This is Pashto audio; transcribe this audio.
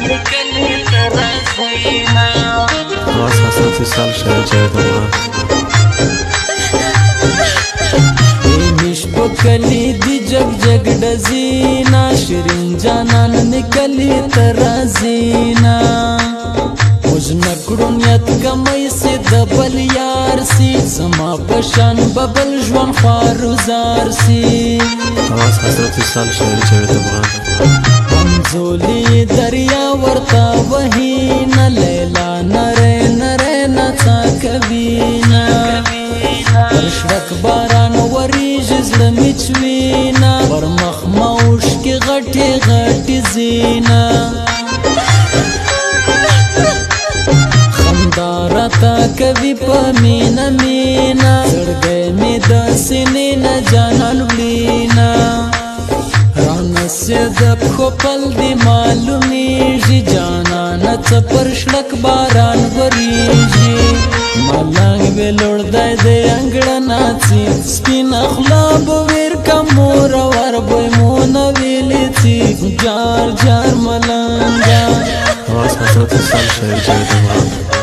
نکلی ترازینا خواست حسن فیصل شاید جاید افغان ایمیش بکلی دی جگ جگ ڈزینا شیرین جانان نکلی ترازینا مجھ نکڑونیت کمی سی دبل یار سی زما بشان ببل جوان خواروزار سی خواست حسن فیصل شاید جاید افغان همزولی دریا ورطا وحینا لیلا نرے نرے نتا کبینا پرشرک باران وریج زلمی چوینا ورمخ موش کی غٹی غٹی زینا خندارتا کبھی پا مینا مینا زرگے می دا سنینا جانان ولینا رانسی دب خوپل دی معلومیجی جانانا چپرشلک باران وریجی ملنگ بلوڑ دای دی انگڑا ناچی سپین اخلاب ویر کمور ور بوی مونا ویلی تی جار جار ملنگا خواست حسن فیصل شاید جاید افغان